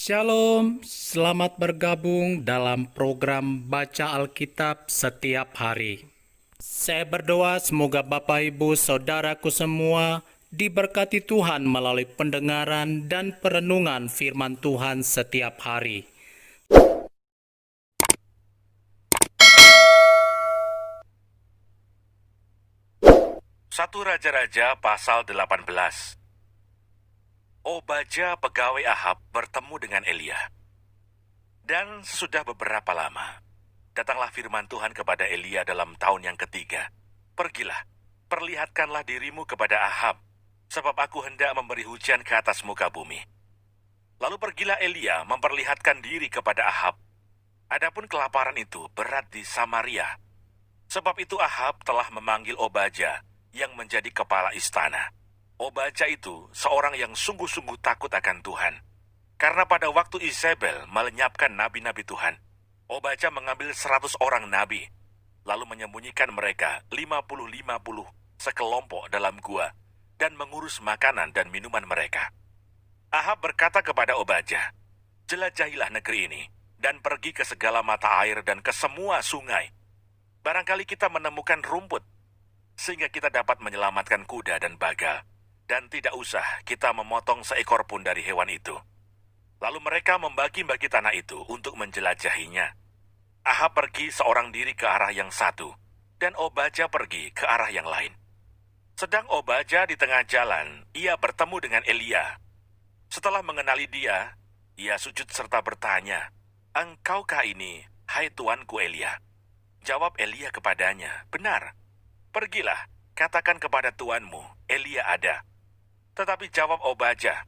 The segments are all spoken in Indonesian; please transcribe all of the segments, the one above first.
Shalom, selamat bergabung dalam program Baca Alkitab setiap hari. Saya berdoa semoga Bapak Ibu Saudaraku semua diberkati Tuhan melalui pendengaran dan perenungan firman Tuhan setiap hari. Satu Raja-Raja pasal 18. Obadja pegawai Ahab bertemu dengan Elia. Dan sesudah beberapa lama, datanglah firman Tuhan kepada Elia dalam tahun yang ketiga. Pergilah, perlihatkanlah dirimu kepada Ahab, sebab aku hendak memberi hujan ke atas muka bumi. Lalu pergilah Elia memperlihatkan diri kepada Ahab. Adapun kelaparan itu berat di Samaria. Sebab itu Ahab telah memanggil Obadja yang menjadi kepala istana. Obadja itu seorang yang sungguh-sungguh takut akan Tuhan. Karena pada waktu Izebel melenyapkan nabi-nabi Tuhan, Obadja mengambil 100 orang nabi, lalu menyembunyikan mereka 50-50 sekelompok dalam gua, dan mengurus makanan dan minuman mereka. Ahab berkata kepada Obadja, "Jelajahilah negeri ini, dan pergi ke segala mata air dan ke semua sungai. Barangkali kita menemukan rumput, sehingga kita dapat menyelamatkan kuda dan bagal, dan tidak usah kita memotong seekor pun dari hewan itu." Lalu mereka membagi-bagi tanah itu untuk menjelajahinya. Ahab pergi seorang diri ke arah yang satu, dan Obadja pergi ke arah yang lain. Sedang Obadja di tengah jalan, ia bertemu dengan Elia. Setelah mengenali dia, ia sujud serta bertanya, "Engkaukah ini, hai tuanku Elia?" Jawab Elia kepadanya, "Benar. Pergilah, katakan kepada tuanmu, Elia ada." Tetapi jawab Obadja,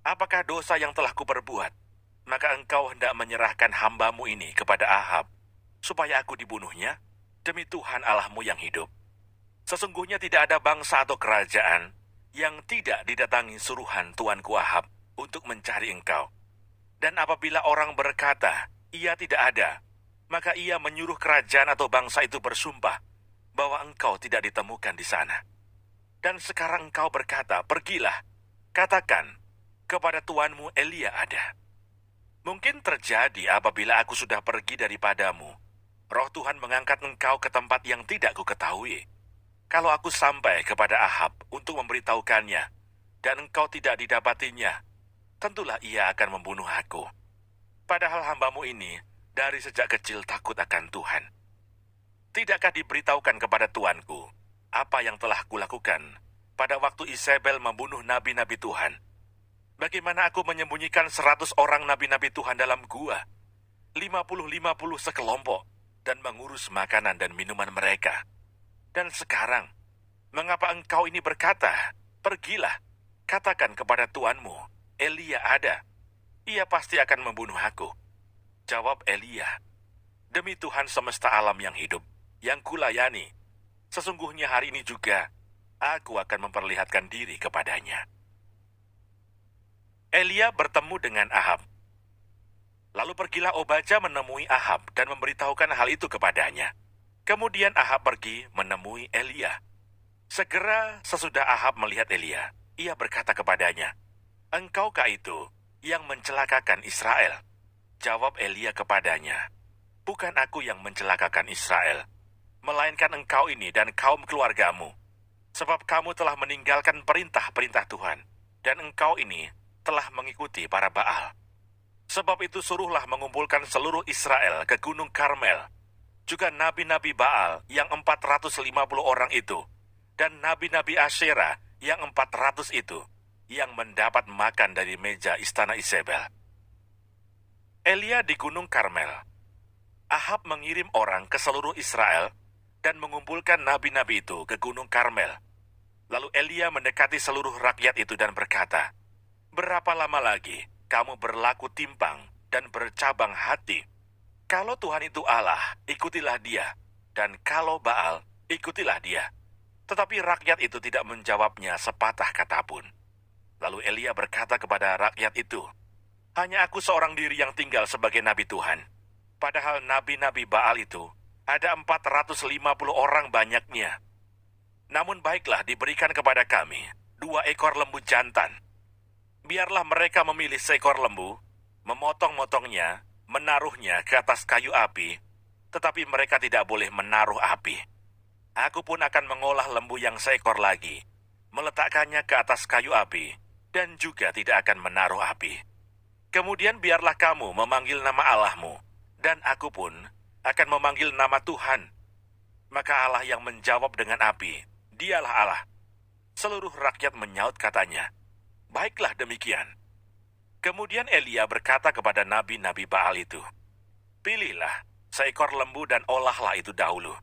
"Apakah dosa yang telah kuperbuat? Maka engkau hendak menyerahkan hambamu ini kepada Ahab, supaya aku dibunuhnya? Demi Tuhan Allahmu yang hidup, sesungguhnya tidak ada bangsa atau kerajaan yang tidak didatangi suruhan tuanku Ahab untuk mencari engkau. Dan apabila orang berkata, ia tidak ada, maka ia menyuruh kerajaan atau bangsa itu bersumpah bahwa engkau tidak ditemukan di sana. Dan sekarang engkau berkata, pergilah, katakan kepada tuanmu Elia ada. Mungkin terjadi apabila aku sudah pergi daripadamu, Roh Tuhan mengangkat engkau ke tempat yang tidak kuketahui. Kalau aku sampai kepada Ahab untuk memberitahukannya, dan engkau tidak didapatinya, tentulah ia akan membunuh aku. Padahal hambamu ini dari sejak kecil takut akan Tuhan. Tidakkah diberitahukan kepada tuanku apa yang telah kulakukan pada waktu Izebel membunuh nabi-nabi Tuhan? Bagaimana aku menyembunyikan 100 orang nabi-nabi Tuhan dalam gua, 50-50 sekelompok, dan mengurus makanan dan minuman mereka. Dan sekarang, mengapa engkau ini berkata, pergilah, katakan kepada tuanmu, Elia ada. Ia pasti akan membunuh aku." Jawab Elia, "Demi Tuhan semesta alam yang hidup, yang kulayani, sesungguhnya hari ini juga aku akan memperlihatkan diri kepadanya." Elia bertemu dengan Ahab. Lalu pergilah Obadja menemui Ahab dan memberitahukan hal itu kepadanya. Kemudian Ahab pergi menemui Elia. Segera sesudah Ahab melihat Elia, ia berkata kepadanya, "Engkaukah itu yang mencelakakan Israel?" Jawab Elia kepadanya, "Bukan aku yang mencelakakan Israel, melainkan engkau ini dan kaum keluargamu. Sebab kamu telah meninggalkan perintah-perintah Tuhan, dan engkau ini telah mengikuti para Baal. Sebab itu suruhlah mengumpulkan seluruh Israel ke Gunung Karmel, juga nabi-nabi Baal yang 450 orang itu, dan nabi-nabi Asyera yang 400 itu, yang mendapat makan dari meja istana Izebel." Elia di Gunung Karmel. Ahab mengirim orang ke seluruh Israel dan mengumpulkan nabi-nabi itu ke Gunung Karmel. Lalu Elia mendekati seluruh rakyat itu dan berkata, "Berapa lama lagi kamu berlaku timpang dan bercabang hati? Kalau Tuhan itu Allah, ikutilah dia, dan kalau Baal, ikutilah dia." Tetapi rakyat itu tidak menjawabnya sepatah kata pun. Lalu Elia berkata kepada rakyat itu, "Hanya aku seorang diri yang tinggal sebagai nabi Tuhan. Padahal nabi-nabi Baal itu ada 450 orang banyaknya. Namun baiklah diberikan kepada kami 2 ekor lembu jantan. Biarlah mereka memilih seekor lembu, memotong-motongnya, menaruhnya ke atas kayu api, tetapi mereka tidak boleh menaruh api. Aku pun akan mengolah lembu yang seekor lagi, meletakkannya ke atas kayu api, dan juga tidak akan menaruh api. Kemudian biarlah kamu memanggil nama Allahmu, dan aku pun akan memanggil nama Tuhan. Maka Allah yang menjawab dengan api, dialah Allah. Seluruh rakyat menyaut katanya, baiklah demikian. Kemudian Elia berkata kepada nabi-nabi Baal itu, pilihlah seekor lembu dan olahlah itu dahulu,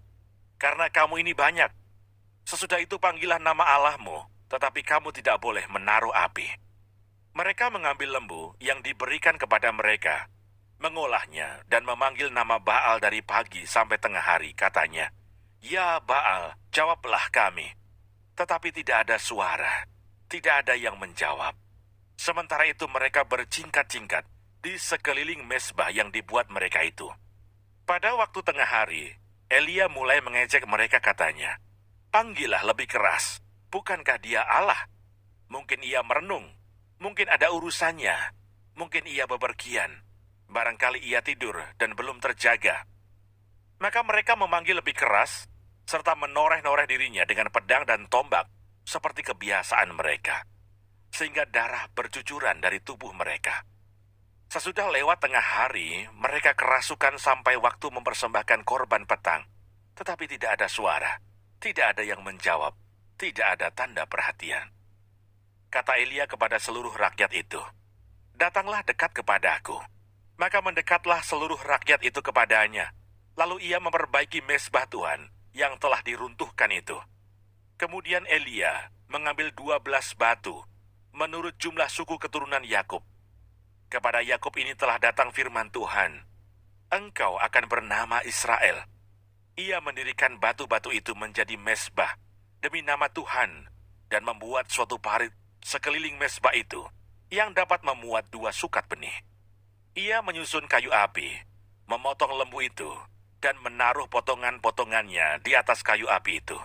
karena kamu ini banyak. Sesudah itu panggillah nama Allahmu, tetapi kamu tidak boleh menaruh api. Mereka mengambil lembu yang diberikan kepada mereka, mengolahnya dan memanggil nama Baal dari pagi sampai tengah hari, katanya, ya Baal, jawablah kami. Tetapi tidak ada suara, tidak ada yang menjawab. Sementara itu mereka berjingkat-jingkat di sekeliling mezbah yang dibuat mereka itu. Pada waktu tengah hari, Elia mulai mengejek mereka, katanya, panggillah lebih keras, bukankah dia Allah? Mungkin ia merenung, mungkin ada urusannya, mungkin ia bepergian, barangkali ia tidur dan belum terjaga. Maka mereka memanggil lebih keras, serta menoreh-noreh dirinya dengan pedang dan tombak, seperti kebiasaan mereka, sehingga darah bercucuran dari tubuh mereka. Sesudah lewat tengah hari, mereka kerasukan sampai waktu mempersembahkan korban petang, tetapi tidak ada suara, tidak ada yang menjawab, tidak ada tanda perhatian. Kata Elia kepada seluruh rakyat itu, datanglah dekat kepadaku. Maka mendekatlah seluruh rakyat itu kepadanya. Lalu ia memperbaiki mezbah Tuhan yang telah diruntuhkan itu. Kemudian Elia mengambil 12 batu, menurut jumlah suku keturunan Yakub. Kepada Yakub ini telah datang firman Tuhan, engkau akan bernama Israel. Ia mendirikan batu-batu itu menjadi mezbah demi nama Tuhan, dan membuat suatu parit sekeliling mezbah itu, yang dapat memuat 2 sukat benih. Ia menyusun kayu api, memotong lembu itu, dan menaruh potongan-potongannya di atas kayu api itu.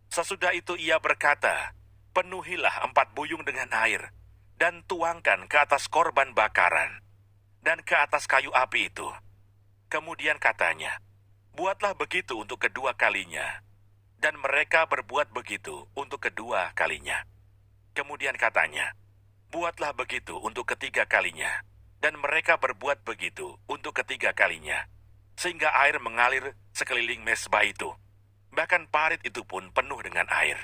Sesudah itu ia berkata, penuhilah 4 buyung dengan air, dan tuangkan ke atas korban bakaran, dan ke atas kayu api itu. Kemudian katanya, buatlah begitu untuk kedua kalinya, dan mereka berbuat begitu untuk kedua kalinya. Kemudian katanya, buatlah begitu untuk ketiga kalinya, dan mereka berbuat begitu untuk ketiga kalinya, sehingga air mengalir sekeliling mezbah itu. Bahkan parit itu pun penuh dengan air.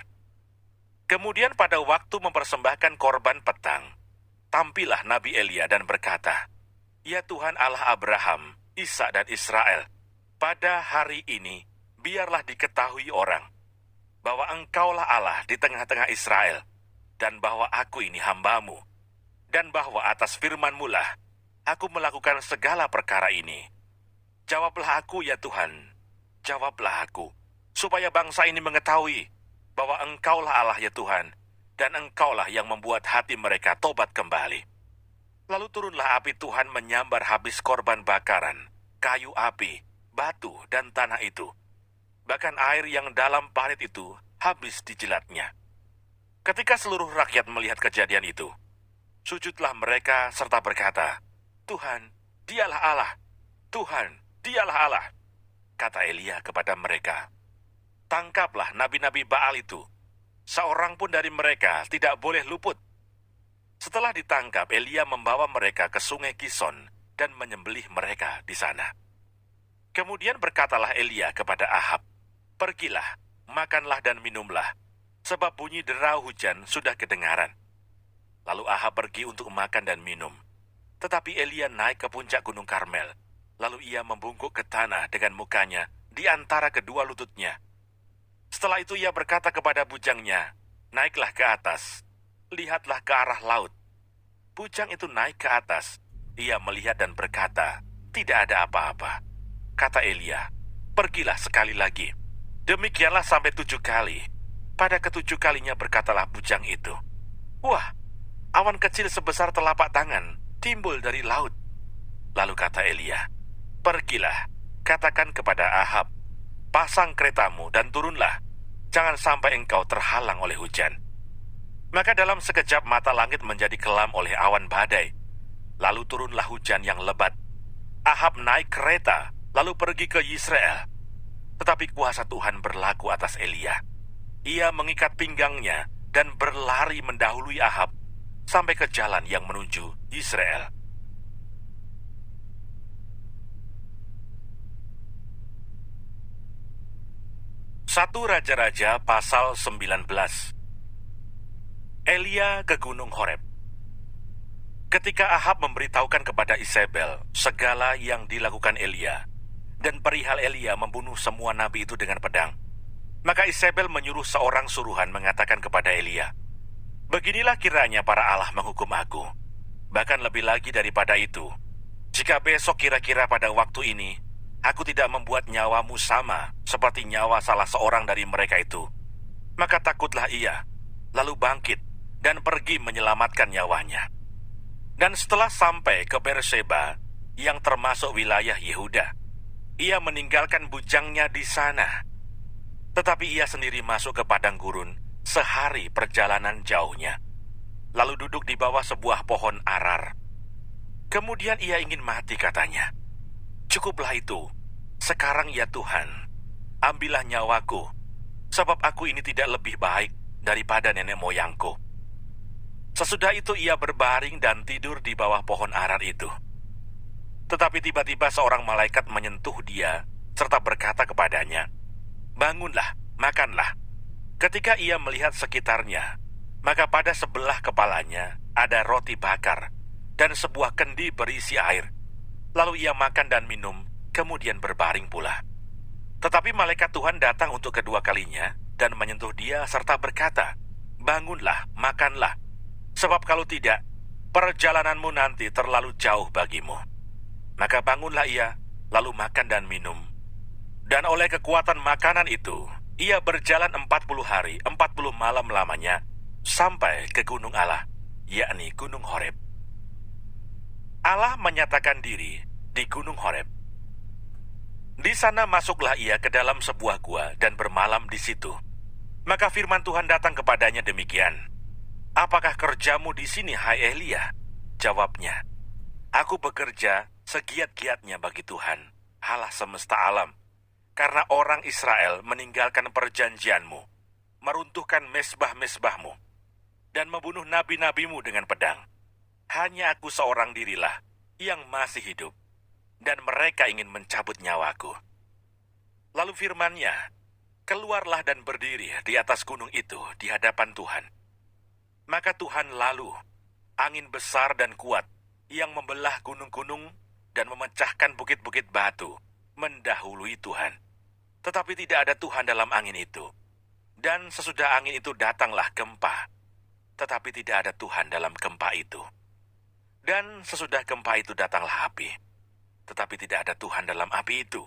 Kemudian pada waktu mempersembahkan korban petang, tampillah Nabi Elia dan berkata, ya Tuhan Allah Abraham, Ishak dan Israel, pada hari ini biarlah diketahui orang, bahwa engkaulah Allah di tengah-tengah Israel, dan bahwa aku ini hambamu, dan bahwa atas firman-Mu lah aku melakukan segala perkara ini. Jawablah aku ya Tuhan, jawablah aku, supaya bangsa ini mengetahui bahwa engkaulah Allah ya Tuhan, dan engkaulah yang membuat hati mereka tobat kembali. Lalu turunlah api Tuhan menyambar habis korban bakaran, kayu api, batu, dan tanah itu. Bahkan air yang dalam parit itu habis dijilatnya. Ketika seluruh rakyat melihat kejadian itu, sujudlah mereka serta berkata, Tuhan, dialah Allah, Tuhan, dialah Allah. Kata Elia kepada mereka, tangkaplah nabi-nabi Baal itu, seorang pun dari mereka tidak boleh luput. Setelah ditangkap, Elia membawa mereka ke sungai Kison dan menyembelih mereka di sana. Kemudian berkatalah Elia kepada Ahab, pergilah, makanlah dan minumlah, sebab bunyi derau hujan sudah kedengaran. Lalu Ahab pergi untuk makan dan minum. Tetapi Elia naik ke puncak gunung Karmel, lalu ia membungkuk ke tanah dengan mukanya di antara kedua lututnya. Setelah itu ia berkata kepada bujangnya, naiklah ke atas, lihatlah ke arah laut. Bujang itu naik ke atas, ia melihat dan berkata, tidak ada apa-apa. Kata Elia, pergilah sekali lagi. Demikianlah sampai 7 kali. Pada ke-7 kalinya berkatalah bujang itu, wah, awan kecil sebesar telapak tangan timbul dari laut. Lalu kata Elia, pergilah, katakan kepada Ahab, pasang keretamu dan turunlah, jangan sampai engkau terhalang oleh hujan. Maka dalam sekejap mata langit menjadi kelam oleh awan badai, lalu turunlah hujan yang lebat. Ahab naik kereta, lalu pergi ke Yisrael. Tetapi kuasa Tuhan berlaku atas Elia. Ia mengikat pinggangnya dan berlari mendahului Ahab sampai ke jalan yang menuju Yisrael. Satu Raja-Raja pasal 19. Elia ke Gunung Horeb. Ketika Ahab memberitahukan kepada Isabel segala yang dilakukan Elia dan perihal Elia membunuh semua nabi itu dengan pedang, maka Isabel menyuruh seorang suruhan mengatakan kepada Elia, "Beginilah kiranya para Allah menghukum aku. Bahkan lebih lagi daripada itu, jika besok kira-kira pada waktu ini aku tidak membuat nyawamu sama seperti nyawa salah seorang dari mereka itu, maka takutlah ia, lalu bangkit dan pergi menyelamatkan nyawanya." Dan setelah sampai ke Berseba, yang termasuk wilayah Yehuda, ia meninggalkan bujangnya di sana. Tetapi ia sendiri masuk ke padang gurun sehari perjalanan jauhnya, lalu duduk di bawah sebuah pohon arar. Kemudian ia ingin mati, katanya. "Cukuplah itu. Sekarang ya Tuhan, ambillah nyawaku, sebab aku ini tidak lebih baik daripada nenek moyangku." Sesudah itu ia berbaring dan tidur di bawah pohon arar itu. Tetapi tiba-tiba seorang malaikat menyentuh dia serta berkata kepadanya, "Bangunlah, makanlah." Ketika ia melihat sekitarnya, maka pada sebelah kepalanya ada roti bakar dan sebuah kendi berisi air. Lalu ia makan dan minum, kemudian berbaring pula. Tetapi malaikat Tuhan datang untuk kedua kalinya dan menyentuh dia serta berkata, "Bangunlah, makanlah. Sebab kalau tidak, perjalananmu nanti terlalu jauh bagimu." Maka bangunlah ia, lalu makan dan minum. Dan oleh kekuatan makanan itu, ia berjalan 40 hari, 40 malam lamanya, sampai ke gunung Allah, yakni Gunung Horeb. Allah menyatakan diri di Gunung Horeb. Di sana masuklah ia ke dalam sebuah gua dan bermalam di situ. Maka firman Tuhan datang kepadanya demikian, "Apakah kerjamu di sini, hai Elia?" Jawabnya, "Aku bekerja segiat-giatnya bagi Tuhan, Allah semesta alam, karena orang Israel meninggalkan perjanjianmu, meruntuhkan mesbah-mesbahmu, dan membunuh nabi-nabimu dengan pedang. Hanya aku seorang dirilah yang masih hidup, dan mereka ingin mencabut nyawaku." Lalu firman-Nya, "Keluarlah dan berdiri di atas gunung itu di hadapan Tuhan." Maka Tuhan lalu, angin besar dan kuat yang membelah gunung-gunung dan memecahkan bukit-bukit batu, mendahului Tuhan. Tetapi tidak ada Tuhan dalam angin itu. Dan sesudah angin itu datanglah gempa, tetapi tidak ada Tuhan dalam gempa itu. Dan sesudah gempa itu datanglah api, tetapi tidak ada Tuhan dalam api itu.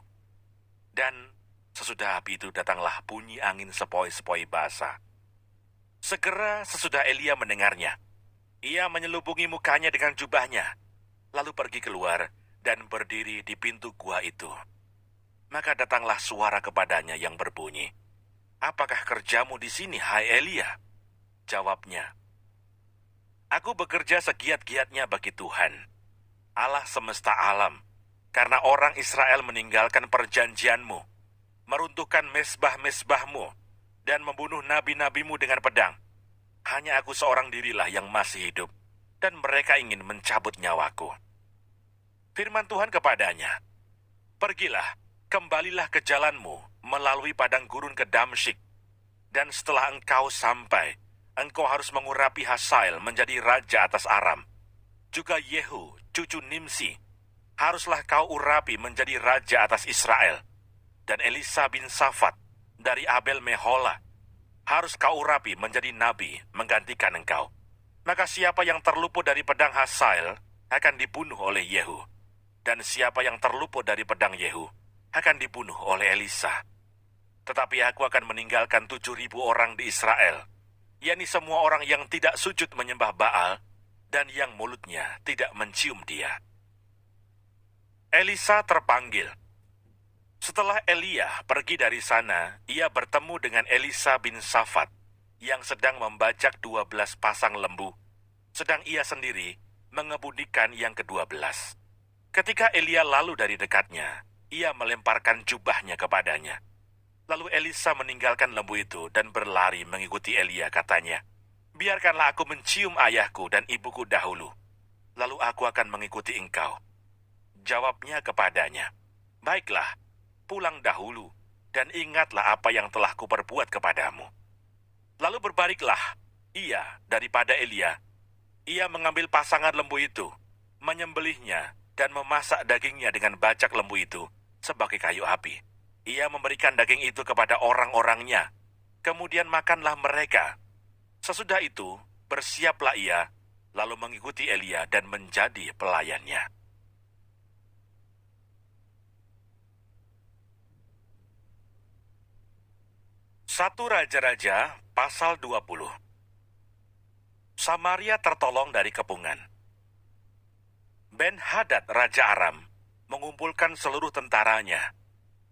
Dan sesudah api itu datanglah bunyi angin sepoi-sepoi basah. Segera sesudah Elia mendengarnya, ia menyelubungi mukanya dengan jubahnya, lalu pergi keluar dan berdiri di pintu gua itu. Maka datanglah suara kepadanya yang berbunyi, "Apakah kerjamu di sini, hai Elia?" Jawabnya, "Aku bekerja segiat-giatnya bagi Tuhan, Allah semesta alam, karena orang Israel meninggalkan perjanjianmu, meruntuhkan mesbah-mesbahmu, dan membunuh nabi-nabimu dengan pedang. Hanya aku seorang dirilah yang masih hidup, dan mereka ingin mencabut nyawaku." Firman Tuhan kepadanya, "Pergilah, kembalilah ke jalanmu melalui padang gurun ke Damsyik, dan setelah engkau sampai, engkau harus mengurapi Hasael menjadi raja atas Aram. Juga Yehu, cucu Nimsi, haruslah kau urapi menjadi raja atas Israel. Dan Elisa bin Safat dari Abel Mehola harus kau urapi menjadi nabi menggantikan engkau. Maka siapa yang terluput dari pedang Hasael akan dibunuh oleh Yehu, dan siapa yang terluput dari pedang Yehu akan dibunuh oleh Elisa. Tetapi aku akan meninggalkan 7.000 orang di Israel, yakni semua orang yang tidak sujud menyembah Baal dan yang mulutnya tidak mencium dia." Elisa terpanggil. Setelah Elia pergi dari sana, ia bertemu dengan Elisa bin Safat yang sedang membajak 12 pasang lembu, sedang ia sendiri mengebudikan yang ke-12. Ketika Elia lalu dari dekatnya, ia melemparkan jubahnya kepadanya. Lalu Elisa meninggalkan lembu itu dan berlari mengikuti Elia, katanya, "Biarkanlah aku mencium ayahku dan ibuku dahulu, lalu aku akan mengikuti engkau." Jawabnya kepadanya, "Baiklah, pulang dahulu, dan ingatlah apa yang telah kuperbuat kepadamu." Lalu berbaliklah ia daripada Elia. Ia mengambil pasangan lembu itu, menyembelihnya, dan memasak dagingnya dengan bacak lembu itu sebagai kayu api. Ia memberikan daging itu kepada orang-orangnya. Kemudian makanlah mereka. Sesudah itu, bersiaplah ia, lalu mengikuti Elia dan menjadi pelayannya. Satu Raja-Raja, pasal 20. Samaria tertolong dari kepungan. Ben-Hadad, Raja Aram, mengumpulkan seluruh tentaranya.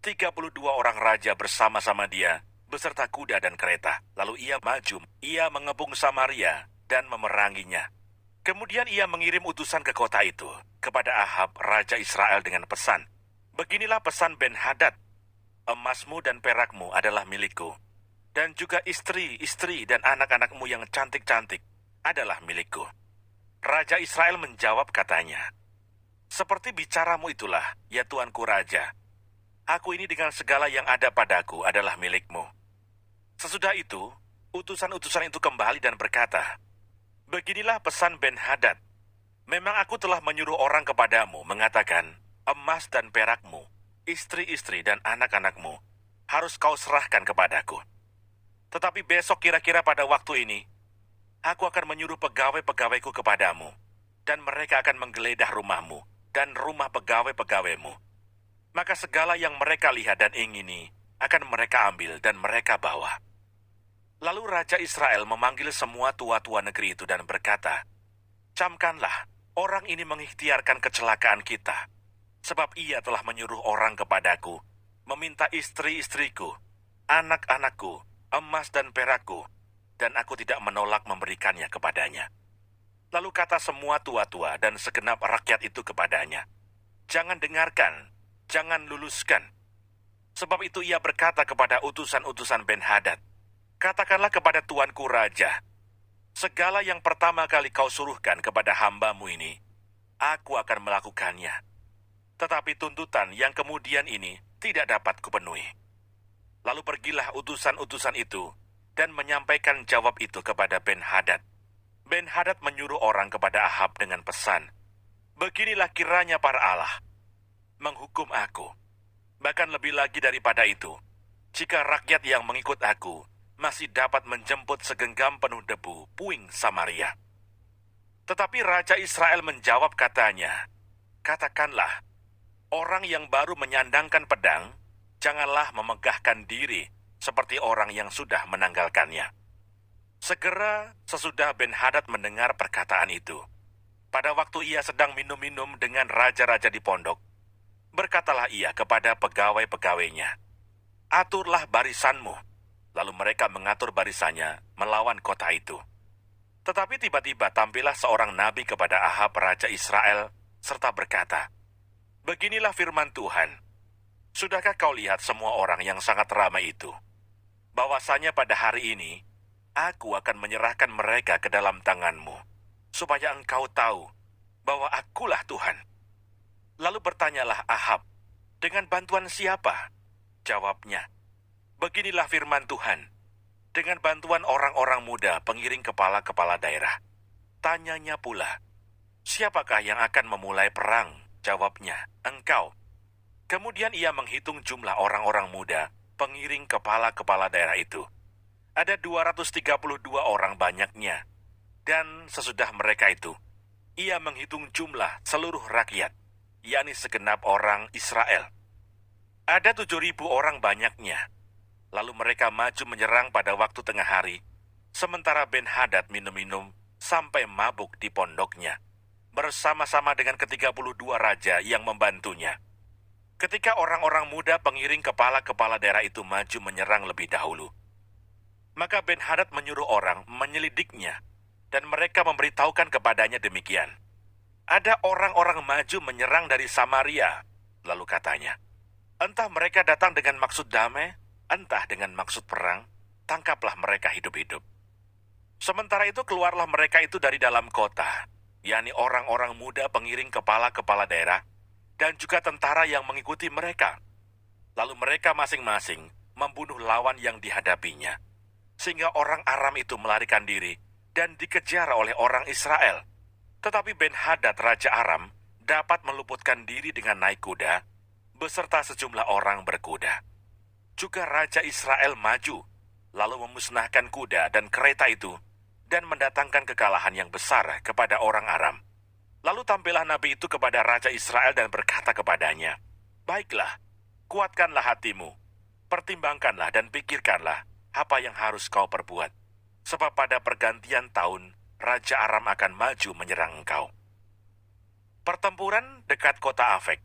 32 orang raja bersama-sama dia, beserta kuda dan kereta. Lalu ia maju, ia mengepung Samaria dan memeranginya. Kemudian ia mengirim utusan ke kota itu, kepada Ahab, Raja Israel dengan pesan, "Beginilah pesan Ben-Hadad, emasmu dan perakmu adalah milikku, dan juga istri-istri dan anak-anakmu yang cantik-cantik adalah milikku." Raja Israel menjawab, katanya, "Seperti bicaramu itulah, ya tuanku raja. Aku ini dengan segala yang ada padaku adalah milikmu." Sesudah itu, utusan-utusan itu kembali dan berkata, "Beginilah pesan Ben-Hadad. Memang aku telah menyuruh orang kepadamu mengatakan, emas dan perakmu, istri-istri dan anak-anakmu harus kau serahkan kepadaku. Tetapi besok kira-kira pada waktu ini, aku akan menyuruh pegawai-pegawaiku kepadamu, dan mereka akan menggeledah rumahmu dan rumah pegawai-pegawaimu. Maka segala yang mereka lihat dan ingini akan mereka ambil dan mereka bawa." Lalu Raja Israel memanggil semua tua-tua negeri itu dan berkata, "Camkanlah, orang ini mengikhtiarkan kecelakaan kita, sebab ia telah menyuruh orang kepadaku, meminta istri-istriku, anak-anakku, emas dan perakku, dan aku tidak menolak memberikannya kepadanya." Lalu kata semua tua-tua dan segenap rakyat itu kepadanya, "Jangan dengarkan, jangan luluskan." Sebab itu ia berkata kepada utusan-utusan Ben-Hadad, "Katakanlah kepada tuanku raja, segala yang pertama kali kau suruhkan kepada hambamu ini, aku akan melakukannya. Tetapi tuntutan yang kemudian ini tidak dapat kupenuhi." Lalu pergilah utusan-utusan itu dan menyampaikan jawab itu kepada Ben-Hadad. Ben-Hadad menyuruh orang kepada Ahab dengan pesan, "Beginilah kiranya para Allah menghukum aku. Bahkan lebih lagi daripada itu, jika rakyat yang mengikut aku masih dapat menjemput segenggam penuh debu puing Samaria." Tetapi Raja Israel menjawab, katanya, "Katakanlah, orang yang baru menyandangkan pedang, janganlah memegahkan diri seperti orang yang sudah menanggalkannya." Segera sesudah Ben-Hadad mendengar perkataan itu, pada waktu ia sedang minum-minum dengan raja-raja di pondok, berkatalah ia kepada pegawai-pegawainya, "Aturlah barisanmu." Lalu mereka mengatur barisannya melawan kota itu. Tetapi tiba-tiba tampillah seorang nabi kepada Ahab, Raja Israel, serta berkata, "Beginilah firman Tuhan, sudahkah kau lihat semua orang yang sangat ramai itu? Bahwasanya pada hari ini, aku akan menyerahkan mereka ke dalam tanganmu, supaya engkau tahu bahwa akulah Tuhan." Lalu bertanyalah Ahab, "Dengan bantuan siapa?" Jawabnya, "Beginilah firman Tuhan, dengan bantuan orang-orang muda pengiring kepala-kepala daerah." Tanyanya pula, "Siapakah yang akan memulai perang?" Jawabnya, "Engkau." Kemudian ia menghitung jumlah orang-orang muda pengiring kepala-kepala daerah itu. Ada 232 orang banyaknya. Dan sesudah mereka itu, ia menghitung jumlah seluruh rakyat, yakni segenap orang Israel. Ada 7.000 orang banyaknya. Lalu mereka maju menyerang pada waktu tengah hari, sementara Ben-Hadad minum-minum sampai mabuk di pondoknya, bersama-sama dengan ke-32 raja yang membantunya. Ketika orang-orang muda pengiring kepala-kepala daerah itu maju menyerang lebih dahulu, maka Ben-Hadad menyuruh orang menyelidiknya, dan mereka memberitahukan kepadanya demikian, ada orang-orang maju menyerang dari Samaria. Lalu katanya, entah mereka datang dengan maksud damai, entah dengan maksud perang, tangkaplah mereka hidup-hidup. Sementara itu keluarlah mereka itu dari dalam kota, yakni orang-orang muda pengiring kepala-kepala daerah, dan juga tentara yang mengikuti mereka. Lalu mereka masing-masing membunuh lawan yang dihadapinya, sehingga orang Aram itu melarikan diri dan dikejar oleh orang Israel. Tetapi Ben-Hadad Raja Aram dapat meluputkan diri dengan naik kuda, beserta sejumlah orang berkuda. Juga Raja Israel maju, lalu memusnahkan kuda dan kereta itu, dan mendatangkan kekalahan yang besar kepada orang Aram. Lalu tampillah nabi itu kepada Raja Israel dan berkata kepadanya, "Baiklah, kuatkanlah hatimu, pertimbangkanlah dan pikirkanlah apa yang harus kau perbuat. Sebab pada pergantian tahun, Raja Aram akan maju menyerang engkau." Pertempuran dekat kota Afek.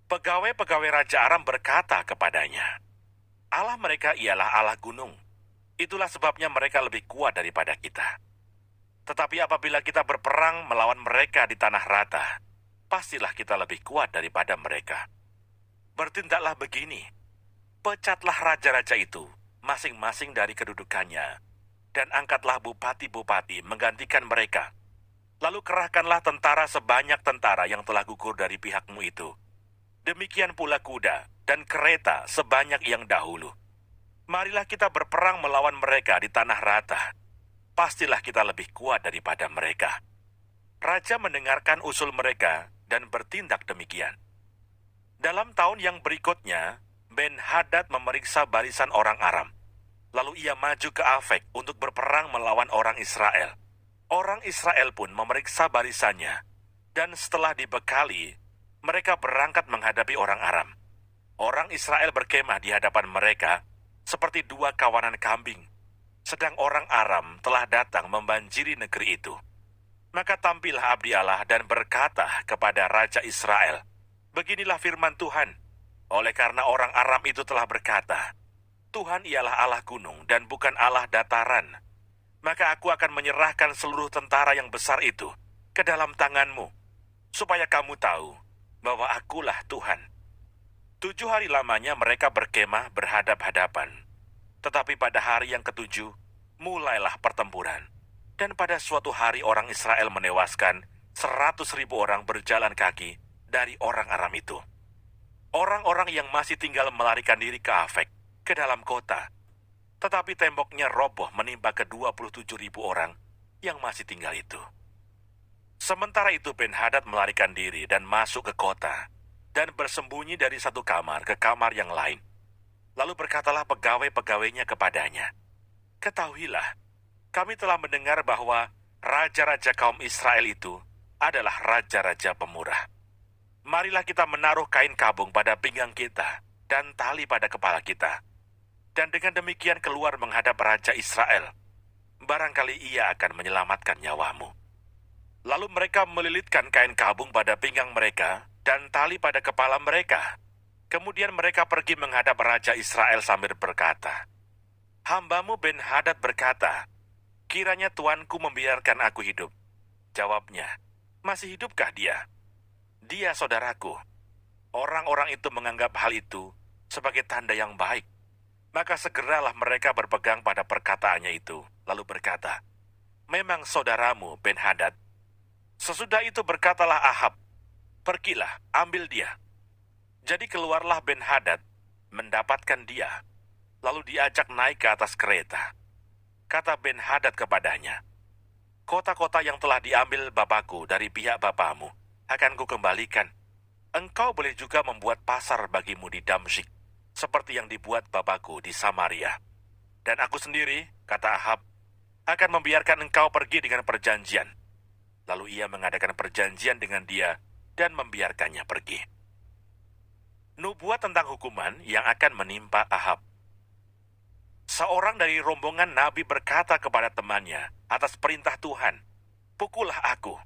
Pegawai-pegawai Raja Aram berkata kepadanya, "Allah mereka ialah Allah gunung. Itulah sebabnya mereka lebih kuat daripada kita. Tetapi apabila kita berperang melawan mereka di tanah rata, pastilah kita lebih kuat daripada mereka. Bertindaklah begini, pecatlah raja-raja itu, masing-masing dari kedudukannya, dan angkatlah bupati-bupati menggantikan mereka. Lalu kerahkanlah tentara sebanyak tentara yang telah gugur dari pihakmu itu. Demikian pula kuda dan kereta sebanyak yang dahulu. Marilah kita berperang melawan mereka di tanah rata. Pastilah kita lebih kuat daripada mereka." Raja mendengarkan usul mereka dan bertindak demikian. Dalam tahun yang berikutnya, Ben-Hadad memeriksa barisan orang Aram. Lalu ia maju ke Afek untuk berperang melawan orang Israel. Orang Israel pun memeriksa barisannya, dan setelah dibekali, mereka berangkat menghadapi orang Aram. Orang Israel berkemah di hadapan mereka, seperti dua kawanan kambing, sedang orang Aram telah datang membanjiri negeri itu. Maka tampillah abdi Allah dan berkata kepada Raja Israel, "Beginilah firman Tuhan, oleh karena orang Aram itu telah berkata, Tuhan ialah Allah gunung dan bukan Allah dataran, maka aku akan menyerahkan seluruh tentara yang besar itu ke dalam tanganmu, supaya kamu tahu bahwa akulah Tuhan." 7 hari lamanya mereka berkemah berhadap-hadapan. Tetapi pada hari yang ke-7, mulailah pertempuran. Dan pada suatu hari orang Israel menewaskan 100.000 orang berjalan kaki dari orang Aram itu. Orang-orang yang masih tinggal melarikan diri ke Afek, ke dalam kota. Tetapi temboknya roboh menimpa ke 27.000 orang yang masih tinggal itu. Sementara itu Ben-Hadad melarikan diri dan masuk ke kota, dan bersembunyi dari satu kamar ke kamar yang lain. Lalu berkatalah pegawai-pegawainya kepadanya, "Ketahuilah, kami telah mendengar bahwa raja-raja kaum Israel itu adalah raja-raja pemurah. Marilah kita menaruh kain kabung pada pinggang kita dan tali pada kepala kita. Dan dengan demikian keluar menghadap Raja Israel. Barangkali ia akan menyelamatkan nyawamu." Lalu mereka melilitkan kain kabung pada pinggang mereka dan tali pada kepala mereka. Kemudian mereka pergi menghadap Raja Israel sambil berkata, "Hambamu Ben-Hadad berkata, kiranya tuanku membiarkan aku hidup." Jawabnya, "Masih hidupkah dia?" "Dia saudaraku." Orang-orang itu menganggap hal itu sebagai tanda yang baik. Maka segeralah mereka berpegang pada perkataannya itu, lalu berkata, "Memang saudaramu Ben-Hadad." Sesudah itu berkatalah Ahab, "Pergilah, ambil dia." Jadi keluarlah Ben-Hadad, mendapatkan dia, lalu diajak naik ke atas kereta. Kata Ben-Hadad kepadanya, "Kota-kota yang telah diambil bapakku dari pihak bapamu akan kukembalikan. Engkau boleh juga membuat pasar bagimu di Damsyik, seperti yang dibuat bapakku di Samaria. Dan aku sendiri," kata Ahab, "akan membiarkan engkau pergi dengan perjanjian." Lalu ia mengadakan perjanjian dengan dia dan membiarkannya pergi. Nubuat tentang hukuman yang akan menimpa Ahab. Seorang dari rombongan nabi berkata kepada temannya atas perintah Tuhan, "Pukullah aku."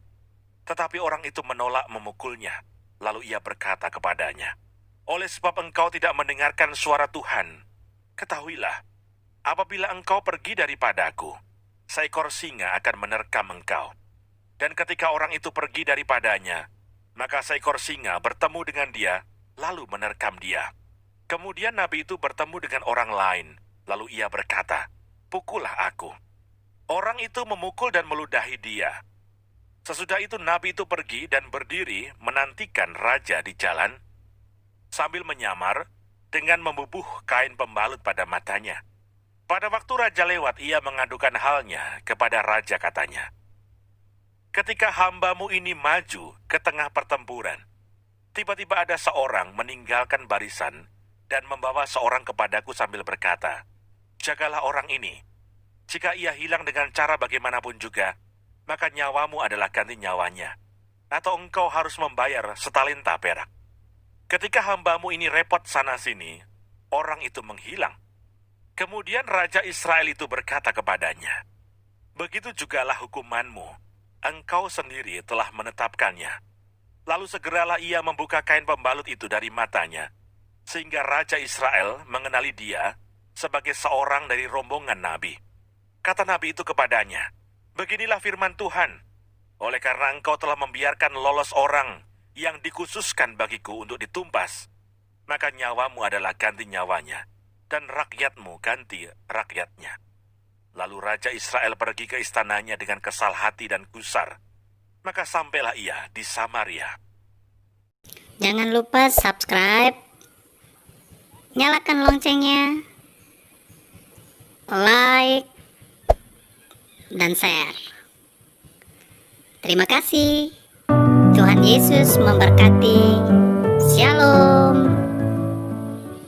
Tetapi orang itu menolak memukulnya. Lalu ia berkata kepadanya, "Oleh sebab engkau tidak mendengarkan suara Tuhan, ketahuilah, apabila engkau pergi daripadaku, seekor singa akan menerkam engkau." Dan ketika orang itu pergi daripadanya, maka seekor singa bertemu dengan dia, lalu menerkam dia. Kemudian nabi itu bertemu dengan orang lain, lalu ia berkata, "Pukullah aku." Orang itu memukul dan meludahi dia. Sesudah itu nabi itu pergi dan berdiri menantikan raja di jalan, sambil menyamar dengan membubuh kain pembalut pada matanya. Pada waktu raja lewat, ia mengadukan halnya kepada raja, katanya, "Ketika hambamu ini maju ke tengah pertempuran, tiba-tiba ada seorang meninggalkan barisan dan membawa seorang kepadaku sambil berkata, 'Jagalah orang ini. Jika ia hilang dengan cara bagaimanapun juga, maka nyawamu adalah ganti nyawanya, atau engkau harus membayar setalenta perak.' Ketika hambamu ini repot sana-sini, orang itu menghilang. Kemudian Raja Israel itu berkata kepadanya, 'Begitu jugalah hukumanmu. Engkau sendiri telah menetapkannya.' Lalu segeralah ia membuka kain pembalut itu dari matanya, sehingga Raja Israel mengenali dia sebagai seorang dari rombongan nabi. Kata nabi itu kepadanya, 'Beginilah firman Tuhan, oleh karena engkau telah membiarkan lolos orang yang dikhususkan bagiku untuk ditumpas, maka nyawamu adalah ganti nyawanya, dan rakyatmu ganti rakyatnya.' Lalu Raja Israel pergi ke istananya dengan kesal hati dan gusar. Maka sampailah ia di Samaria. Jangan lupa subscribe, nyalakan loncengnya, like, dan share. Terima kasih. Tuhan Yesus memberkati. Shalom.